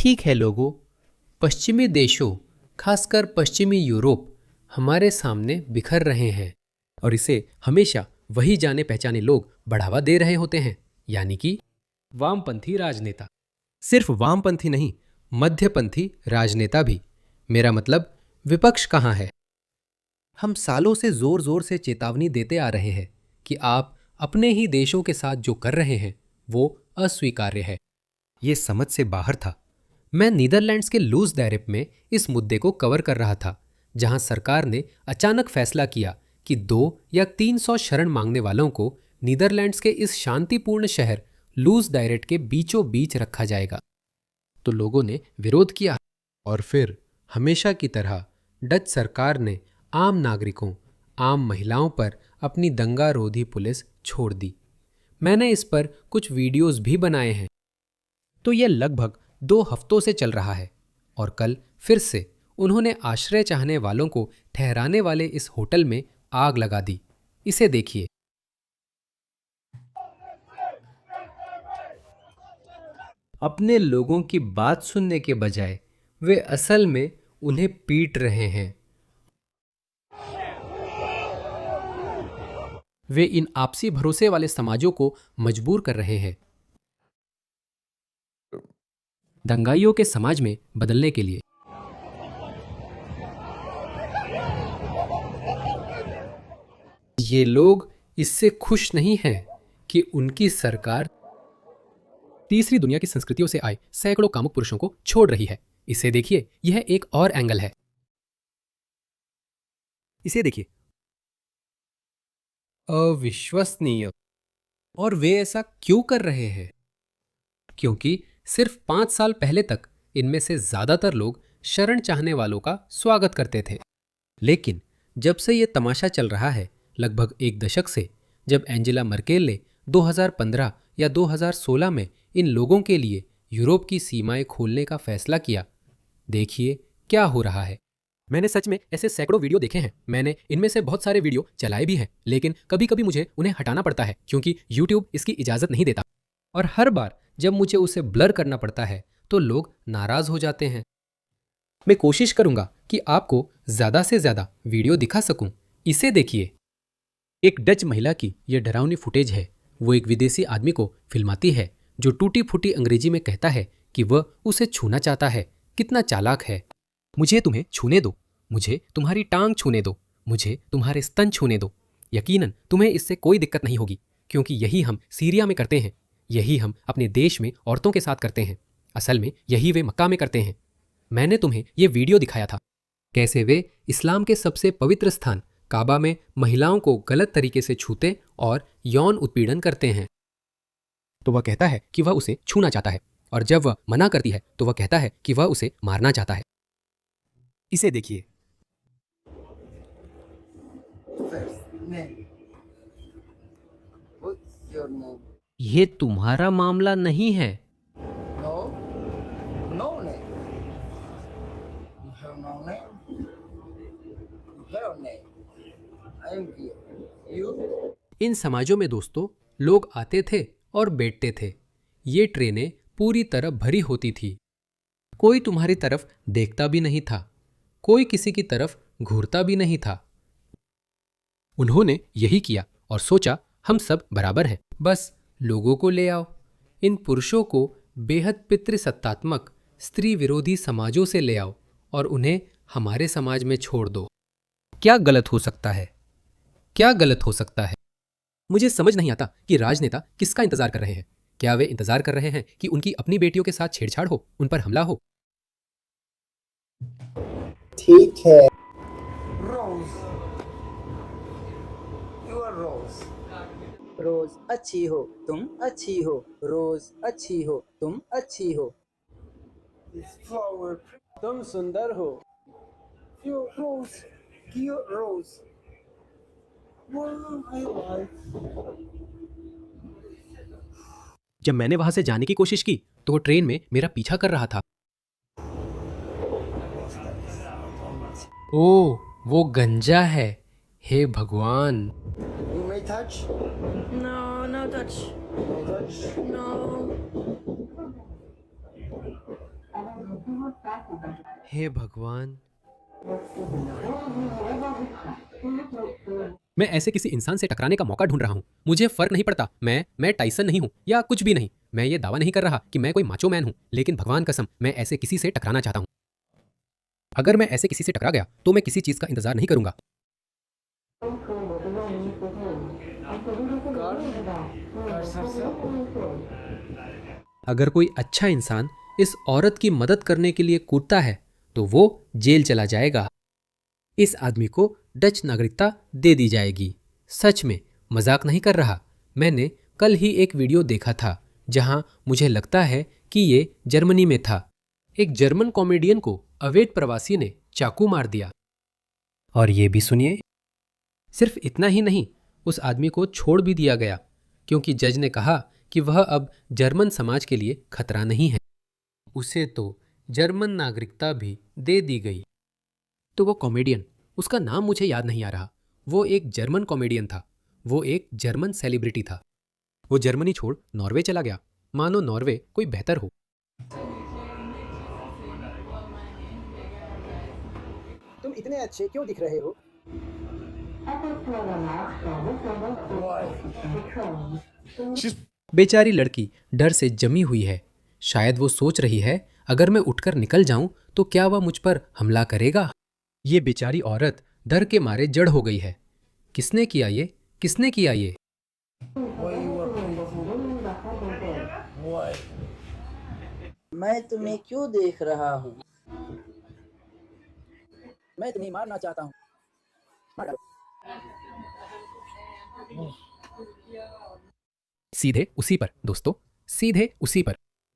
ठीक है लोगों, पश्चिमी देशों, खासकर पश्चिमी यूरोप हमारे सामने बिखर रहे हैं और इसे हमेशा वही जाने पहचाने लोग बढ़ावा दे रहे होते हैं, यानी कि वामपंथी राजनेता। सिर्फ वामपंथी नहीं, मध्यपंथी राजनेता भी। मेरा मतलब विपक्ष कहाँ है? हम सालों से जोर जोर से चेतावनी देते आ रहे हैं कि आप अपने ही देशों के साथ जो कर रहे हैं वो अस्वीकार्य है। ये समझ से बाहर था। मैं नीदरलैंड्स के लूज दायरे में इस मुद्दे को कवर कर रहा था, जहां सरकार ने अचानक फैसला किया कि 200 या 300 शरण मांगने वालों को नीदरलैंड्स के इस शांतिपूर्ण शहर लूज दायरेट के बीचों बीच रखा जाएगा। तो लोगों ने विरोध किया और फिर हमेशा की तरह डच सरकार ने आम नागरिकों, आम महिलाओं पर अपनी दंगारोधी पुलिस छोड़ दी। मैंने इस पर कुछ वीडियोस भी बनाए हैं। तो यह लगभग 2 हफ्तों से चल रहा है और कल फिर से उन्होंने आश्रय चाहने वालों को ठहराने वाले इस होटल में आग लगा दी। इसे देखिए। अपने लोगों की बात सुनने के बजाय वे असल में उन्हें पीट रहे हैं। वे इन आपसी भरोसे वाले समाजों को मजबूर कर रहे हैं दंगाइयों के समाज में बदलने के लिए। ये लोग इससे खुश नहीं हैं कि उनकी सरकार तीसरी दुनिया की संस्कृतियों से आए सैकड़ों कामुक पुरुषों को छोड़ रही है। इसे देखिए, यह एक और एंगल है। इसे देखिए। अविश्वसनीय। और वे ऐसा क्यों कर रहे हैं? क्योंकि सिर्फ 5 साल पहले तक इनमें से ज्यादातर लोग शरण चाहने वालों का स्वागत करते थे। लेकिन जब से यह तमाशा चल रहा है, लगभग 1 दशक से, जब एंजेला मर्केल ने 2015 या 2016 में इन लोगों के लिए यूरोप की सीमाएं खोलने का फैसला किया, देखिए क्या हो रहा है। मैंने सच में ऐसे सैकड़ों वीडियो देखे हैं। मैंने इनमें से बहुत सारे वीडियो चलाए भी हैं, लेकिन कभी कभी मुझे उन्हें हटाना पड़ता है क्योंकि YouTube इसकी इजाज़त नहीं देता। और हर बार जब मुझे उसे ब्लर करना पड़ता है तो लोग नाराज हो जाते हैं। मैं कोशिश करूंगा कि आपको ज़्यादा से ज़्यादा वीडियो दिखा सकूं। इसे देखिए। एक डच महिला की यह डरावनी फुटेज है। वो एक विदेशी आदमी को फिल्माती है जो टूटी फूटी अंग्रेजी में कहता है कि वह उसे छूना चाहता है। कितना चालाक है। मुझे तुम्हें छूने दो, मुझे तुम्हारी टांग छूने दो, मुझे तुम्हारे स्तन छूने दो। यकीनन तुम्हें इससे कोई दिक्कत नहीं होगी, क्योंकि यही हम सीरिया में करते हैं, यही हम अपने देश में औरतों के साथ करते हैं। असल में यही वे मक्का में करते हैं। मैंने तुम्हें यह वीडियो दिखाया था, कैसे वे इस्लाम के सबसे पवित्र स्थान काबा में महिलाओं को गलत तरीके से छूते और यौन उत्पीड़न करते हैं। तो वह कहता है कि वह उसे छूना चाहता है, और जब वह मना करती है तो वह कहता है कि वह उसे मारना चाहता है। इसे देखिए। ये तुम्हारा मामला नहीं है। इन समाजों में दोस्तों, लोग आते थे और बैठते थे। ये ट्रेनें पूरी तरह भरी होती थी। कोई तुम्हारी तरफ देखता भी नहीं था, कोई किसी की तरफ घूरता भी नहीं था। उन्होंने यही किया और सोचा हम सब बराबर हैं, बस लोगों को ले आओ। इन पुरुषों को बेहद पितृसत्तात्मक स्त्री विरोधी समाजों से ले आओ और उन्हें हमारे समाज में छोड़ दो। क्या गलत हो सकता है? क्या गलत हो सकता है? मुझे समझ नहीं आता कि राजनेता किसका इंतजार कर रहे हैं। क्या वे इंतजार कर रहे हैं कि उनकी अपनी बेटियों के साथ छेड़छाड़ हो, उन पर हमला हो? ठीक है। रोज, यू आर रोज। रोज अच्छी हो, तुम अच्छी हो। रोज अच्छी हो, तुम अच्छी हो। फ्लावर, तुम सुंदर हो। यू रोज, यू रोज। जब मैंने वहां से जाने की कोशिश की तो वो ट्रेन में मेरा पीछा कर रहा था। ओह, वो गंजा है। हे भगवान। You may touch? No, no touch. No touch? No. हे भगवान, मैं ऐसे किसी इंसान से टकराने का मौका ढूंढ रहा हूं। मुझे फर्क नहीं पड़ता मैं टाइसन नहीं हूं या कुछ भी नहीं। मैं ये दावा नहीं कर रहा कि मैं कोई माचो मैन हूं, लेकिन भगवान कसम मैं ऐसे किसी से टकराना चाहता हूं। अगर मैं ऐसे किसी से टकरा गया तो मैं किसी चीज का इंतजार नहीं करूंगा। अगर कोई अच्छा इंसान इस औरत की मदद करने के लिए कूदता है तो वो जेल चला जाएगा। इस आदमी को डच नागरिकता दे दी जाएगी। सच में मजाक नहीं कर रहा। मैंने कल ही एक वीडियो देखा था जहां मुझे लगता है कि ये जर्मनी में था। एक जर्मन कॉमेडियन को अवैध प्रवासी ने चाकू मार दिया। और ये भी सुनिए, सिर्फ इतना ही नहीं, उस आदमी को छोड़ भी दिया गया क्योंकि जज ने कहा कि वह अब जर्मन समाज के लिए खतरा नहीं है। उसे तो जर्मन नागरिकता भी दे दी गई। तो वो कॉमेडियन, उसका नाम मुझे याद नहीं आ रहा, वो एक जर्मन कॉमेडियन था। वो एक जर्मन सेलिब्रिटी था। वो जर्मनी छोड़ नॉर्वे चला गया, मानो नॉर्वे कोई बेहतर हो। तुम इतने अच्छे क्यों दिख रहे हो? बेचारी लड़की डर से जमी हुई है। शायद वो सोच रही है, अगर मैं उठकर निकल जाऊं तो क्या वह मुझ पर हमला करेगा। ये बेचारी औरत डर के मारे जड़ हो गई है। किसने किया ये? किसने किया ये? मैं तुम्हें क्यों देख रहा हूँ? मैं तुम्हें मारना चाहता हूँ। मार डालो। सीधे उसी पर दोस्तों, सीधे उसी पर।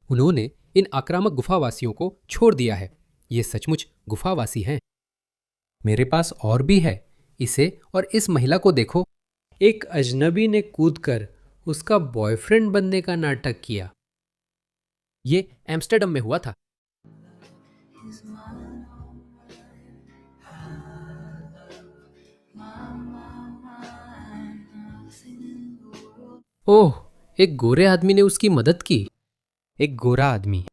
उन्होंने इन आक्रामक गुफावासियों को छोड़ दिया है। ये सचमुच गुफावासी हैं। मेरे पास और भी है। इसे और इस महिला को देखो। एक अजनबी ने कूदकर उसका बॉयफ्रेंड बनने का नाटक किया। ये एम्स्टर्डम में हुआ था। ओह, एक गोरे आदमी ने उसकी मदद की। एक गोरा आदमी।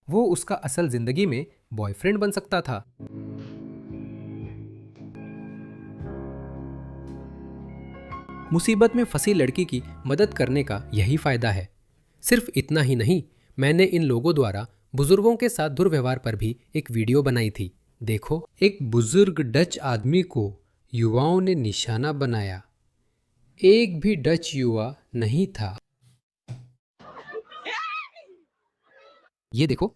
वो उसका असल जिंदगी में बॉयफ्रेंड बन सकता था। मुसीबत में फंसी लड़की की मदद करने का यही फायदा है। सिर्फ इतना ही नहीं, मैंने इन लोगों द्वारा बुजुर्गों के साथ दुर्व्यवहार पर भी एक वीडियो बनाई थी। देखो, एक बुजुर्ग डच आदमी को युवाओं ने निशाना बनाया। एक भी डच युवा नहीं था। ये देखो।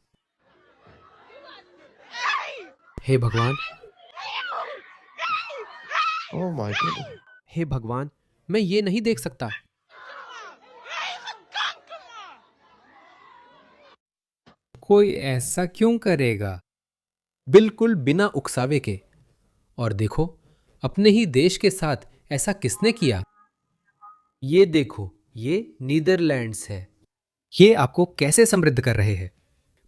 हे भगवान, Oh my goodness. हे भगवान, मैं ये नहीं देख सकता। कोई ऐसा क्यों करेगा? बिल्कुल बिना उकसावे के। और देखो, अपने ही देश के साथ ऐसा किसने किया? ये देखो, ये नीदरलैंड्स है। ये आपको कैसे समृद्ध कर रहे हैं?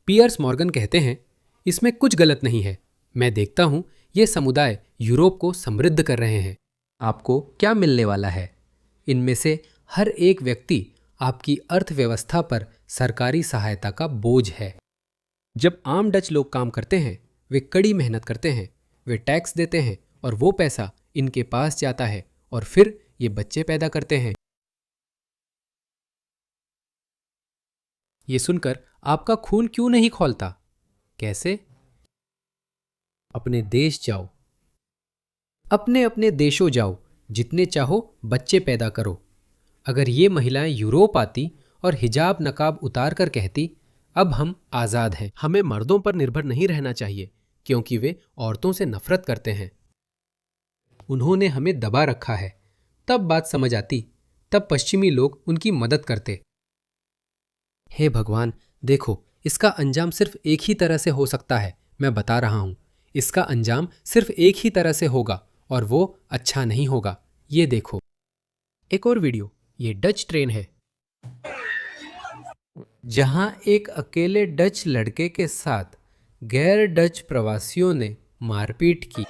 पियर्स मॉर्गन कहते हैं, इसमें कुछ गलत नहीं है। मैं देखता हूं ये समुदाय यूरोप को समृद्ध कर रहे हैं। आपको क्या मिलने वाला है? इनमें से हर एक व्यक्ति आपकी अर्थव्यवस्था पर सरकारी सहायता का बोझ है। जब आम डच लोग काम करते हैं, वे कड़ी मेहनत करते हैं, वे टैक्स देते हैं और वो पैसा इनके पास जाता है और फिर ये बच्चे पैदा करते हैं। ये सुनकर आपका खून क्यों नहीं खौलता? कैसे? अपने देश जाओ, अपने अपने देशों जाओ, जितने चाहो बच्चे पैदा करो। अगर ये महिलाएं यूरोप आती और हिजाब नकाब उतार कर कहती, अब हम आज़ाद हैं, हमें मर्दों पर निर्भर नहीं रहना चाहिए क्योंकि वे औरतों से नफरत करते हैं, उन्होंने हमें दबा रखा है, तब बात समझ आती, तब पश्चिमी लोग उनकी मदद करते। हे भगवान, देखो, इसका अंजाम सिर्फ एक ही तरह से हो सकता है। मैं बता रहा हूं, इसका अंजाम सिर्फ एक ही तरह से होगा और वो अच्छा नहीं होगा। ये देखो, एक और वीडियो। ये डच ट्रेन है जहां एक अकेले डच लड़के के साथ गैर डच प्रवासियों ने मारपीट की।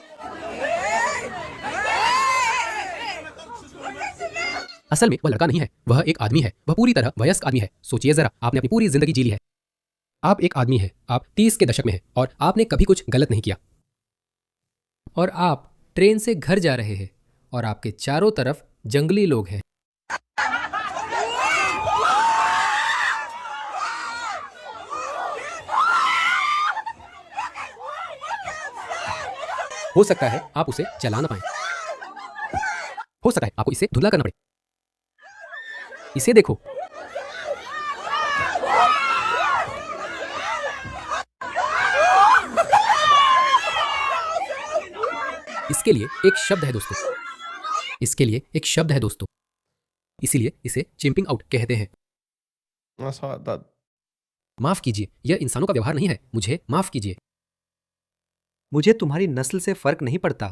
असल में वह लड़का नहीं है, वह एक आदमी है। वह पूरी तरह वयस्क आदमी है। सोचिए जरा, आपने अपनी पूरी जिंदगी जी ली है। आप एक आदमी हैं, आप 30 के दशक में हैं और आपने कभी कुछ गलत नहीं किया। और आप ट्रेन से घर जा रहे हैं और आपके चारों तरफ जंगली लोग हैं। हो सकता है आप उसे चला ना पाएं। हो सकता है आपको इसे धुंधला करना पड़े। इसे देखो, इसके लिए एक शब्द है दोस्तों, इसके लिए एक शब्द है दोस्तों, इसीलिए इसे चिंपिंग आउट कहते हैं। माफ कीजिए, यह इंसानों का व्यवहार नहीं है। मुझे माफ कीजिए। मुझे तुम्हारी नस्ल से फर्क नहीं पड़ता,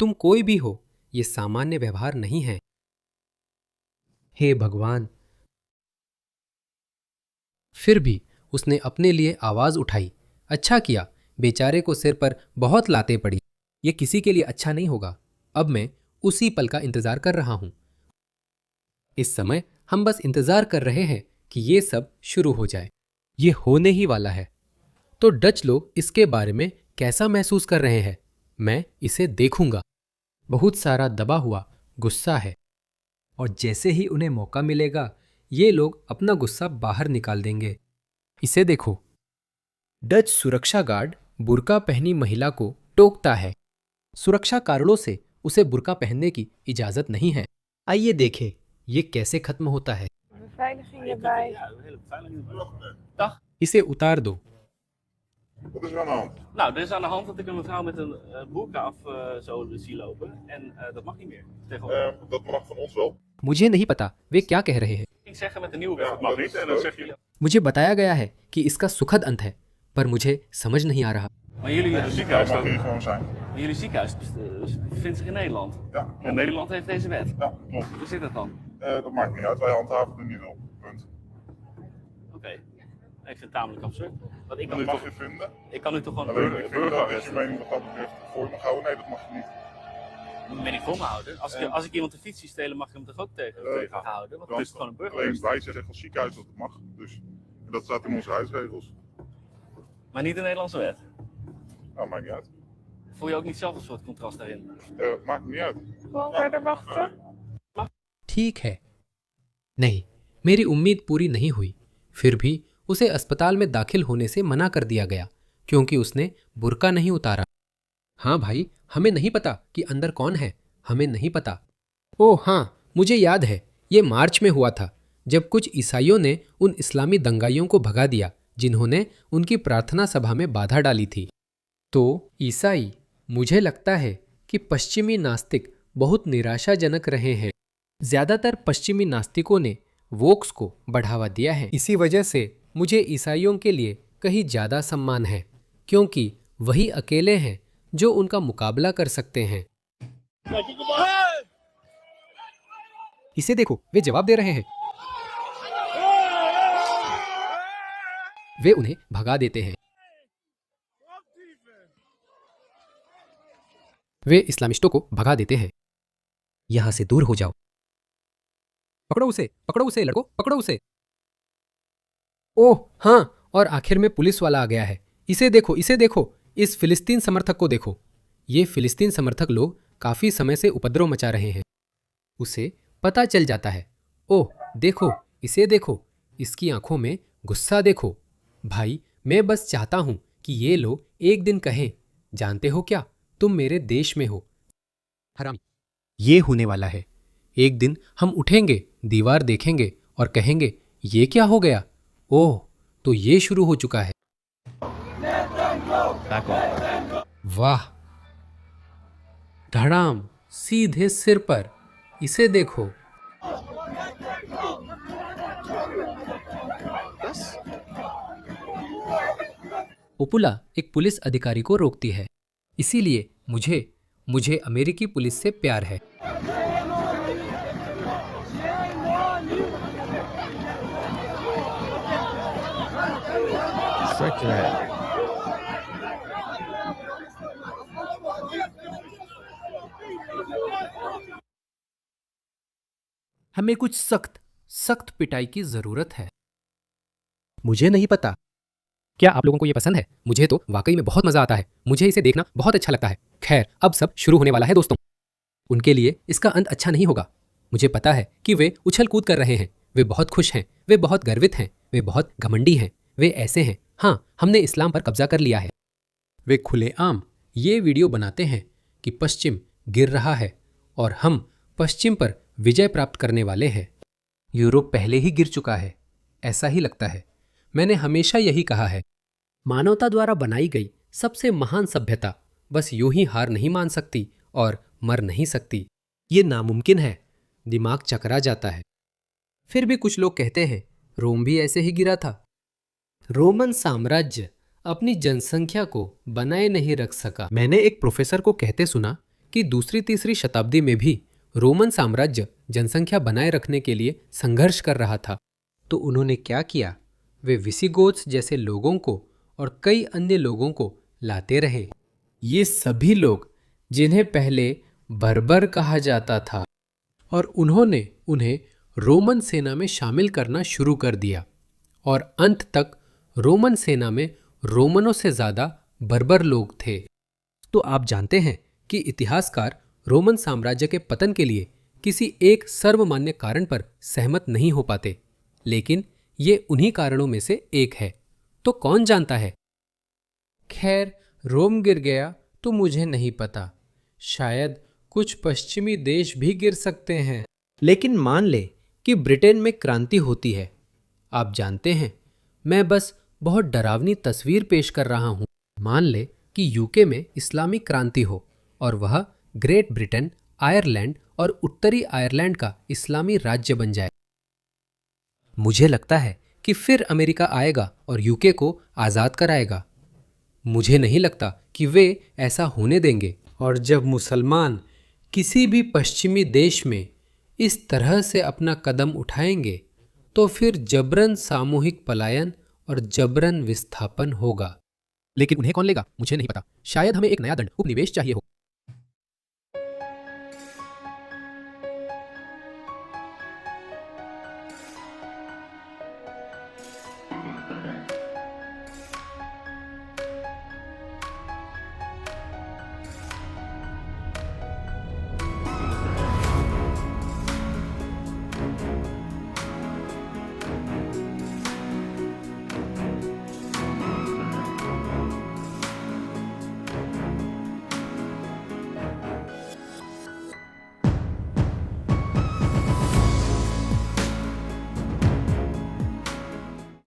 तुम कोई भी हो, यह सामान्य व्यवहार नहीं है। हे भगवान। फिर भी उसने अपने लिए आवाज उठाई। अच्छा किया, बेचारे को सिर पर बहुत लातें पड़ी। यह किसी के लिए अच्छा नहीं होगा। अब मैं उसी पल का इंतजार कर रहा हूं। इस समय हम बस इंतजार कर रहे हैं कि यह सब शुरू हो जाए। यह होने ही वाला है। तो डच लोग इसके बारे में कैसा महसूस कर रहे हैं? मैं इसे देखूंगा। बहुत सारा दबा हुआ गुस्सा है और जैसे ही उन्हें मौका मिलेगा ये लोग अपना गुस्सा बाहर निकाल देंगे। इसे देखो, डच सुरक्षा गार्ड बुर्का पहनी महिला को टोकता है। सुरक्षा कारणों से उसे बुर्का पहनने की इजाजत नहीं है। आइए देखें ये कैसे खत्म होता है। Beveiliging erbij. इसे उतार दो। Wat is er aan de hand? Nou, er is aan de hand dat ik een mevrouw met een boerka af zo zie lopen. En dat mag niet meer tegenwoordig. Dat mag van ons wel. मुझे नहीं पता वे क्या कह रहे हैं। Ik zeg met de nieuwe wet, dat mag niet. En dan zeggen jullie... मुझे बताया गया है कि इसका सुखद अंत है, पर मुझे समझ नहीं आ रहा। Maar jullie Dat ziekenhuis mag dan? hier gewoon zijn. Maar jullie ziekenhuis bevindt zich in Nederland. Ja, En klopt. Nederland heeft deze wet. Ja, klopt. Hoe zit dat dan? Dat maakt niet uit. Wij handhaven er niet op. Punt. Oké. Ik vind het tamelijk absurd. Want ik kan, Dat nu mag toch, je vinden. ik kan nu toch gewoon Alleen een ik vind dat als burgerarrest je mening wat dat betreft voor je mag houden. Nee, dat mag je niet. ben ik voor me houden. Als ik iemand de fiets zie stelen, mag je hem toch ook tegenhouden? Want het is gewoon een Alleen burgerarrest. wij zeggen als ziekenhuis dat het mag. Dus en dat staat in onze huisregels. Maar niet de Nederlandse wet. Nou, maakt niet uit. Voel je ook niet zelf een soort contrast daarin? Maakt niet uit. Gewoon verder wachten. ठीक है। नहीं, मेरी उम्मीद पूरी नहीं हुई। फिर भी उसे अस्पताल में दाखिल होने से मना कर दिया गया क्योंकि उसने बुर्का नहीं उतारा। हाँ भाई, हमें नहीं पता कि अंदर कौन है, हमें नहीं पता। ओह हाँ, मुझे याद है, ये मार्च में हुआ था जब कुछ ईसाइयों ने उन इस्लामी दंगाइयों को भगा दिया जिन्होंने उनकी प्रार्थना सभा में बाधा डाली थी। तो ईसाई, मुझे लगता है कि पश्चिमी नास्तिक बहुत निराशाजनक रहे हैं। ज्यादातर पश्चिमी नास्तिकों ने वोक्स को बढ़ावा दिया है। इसी वजह से मुझे ईसाइयों के लिए कहीं ज्यादा सम्मान है क्योंकि वही अकेले हैं जो उनका मुकाबला कर सकते हैं। इसे देखो, वे जवाब दे रहे हैं। वे उन्हें भगा देते हैं। वे इस्लामिस्टों को भगा देते हैं। यहां से दूर हो जाओ। पकड़ो उसे लड़को, पकड़ो उसे। ओह हाँ, और आखिर में पुलिस वाला आ गया है। इसे देखो, इसे देखो, इस फिलिस्तीन समर्थक को देखो। ये फिलिस्तीन समर्थक लोग काफी समय से उपद्रव मचा रहे हैं। उसे पता चल जाता है। ओह देखो, इसे देखो, इसकी आंखों में गुस्सा देखो। भाई, मैं बस चाहता हूं कि ये लोग एक दिन कहें, जानते हो क्या, तुम मेरे देश में हो। हरामी, ये होने वाला है। एक दिन हम उठेंगे, दीवार देखेंगे और कहेंगे, ये क्या हो गया? ओह, तो ये शुरू हो चुका है। वाह, धड़ाम, सीधे सिर पर। इसे देखो। उपुला एक पुलिस अधिकारी को रोकती है। इसीलिए मुझे अमेरिकी पुलिस से प्यार है। हमें कुछ सख्त सख्त पिटाई की जरूरत है। मुझे नहीं पता। क्या आप लोगों को ये पसंद है? मुझे तो वाकई में बहुत मजा आता है। मुझे इसे देखना बहुत अच्छा लगता है। खैर, अब सब शुरू होने वाला है दोस्तों। उनके लिए इसका अंत अच्छा नहीं होगा। मुझे पता है कि वे उछल कूद कर रहे हैं। वे बहुत खुश हैं। वे बहुत गर्वित हैं। वे बहुत घमंडी हैं। वे ऐसे हैं, हाँ, हमने इस्लाम पर कब्जा कर लिया है। वे खुलेआम ये वीडियो बनाते हैं कि पश्चिम गिर रहा है और हम पश्चिम पर विजय प्राप्त करने वाले हैं। यूरोप पहले ही गिर चुका है, ऐसा ही लगता है। मैंने हमेशा यही कहा है, मानवता द्वारा बनाई गई सबसे महान सभ्यता बस यूं ही हार नहीं मान सकती और मर नहीं सकती। ये नामुमकिन है। दिमाग चकरा जाता है। फिर भी कुछ लोग कहते हैं रोम भी ऐसे ही गिरा था। रोमन साम्राज्य अपनी जनसंख्या को बनाए नहीं रख सका। मैंने एक प्रोफेसर को कहते सुना कि दूसरी तीसरी शताब्दी में भी रोमन साम्राज्य जनसंख्या बनाए रखने के लिए संघर्ष कर रहा था। तो उन्होंने क्या किया? वे विसिगोथ्स जैसे लोगों को और कई अन्य लोगों को लाते रहे। ये सभी लोग जिन्हें पहले बर्बर कहा जाता था, और उन्होंने उन्हें रोमन सेना में शामिल करना शुरू कर दिया और अंत तक रोमन सेना में रोमनों से ज़्यादा बर्बर लोग थे। तो आप जानते हैं कि इतिहासकार रोमन साम्राज्य के पतन के लिए किसी एक सर्वमान्य कारण पर सहमत नहीं हो पाते, लेकिन ये उन्हीं कारणों में से एक है। तो कौन जानता है? खैर, रोम गिर गया तो मुझे नहीं पता। शायद कुछ पश्चिमी देश भी गिर सकते हैं। लेकिन मान ले कि ब्रिटेन में क्रांति होती है। आप जानते हैं, मैं बस बहुत डरावनी तस्वीर पेश कर रहा हूं। मान ले कि यूके में इस्लामिक क्रांति हो और वह ग्रेट ब्रिटेन, आयरलैंड और उत्तरी आयरलैंड का इस्लामी राज्य बन जाए। मुझे लगता है कि फिर अमेरिका आएगा और यूके को आज़ाद कराएगा। मुझे नहीं लगता कि वे ऐसा होने देंगे। और जब मुसलमान किसी भी पश्चिमी देश में इस तरह से अपना कदम उठाएंगे तो फिर जबरन सामूहिक पलायन और जबरन विस्थापन होगा। लेकिन उन्हें कौन लेगा? मुझे नहीं पता। शायद हमें एक नया दंड उपनिवेश चाहिए हो।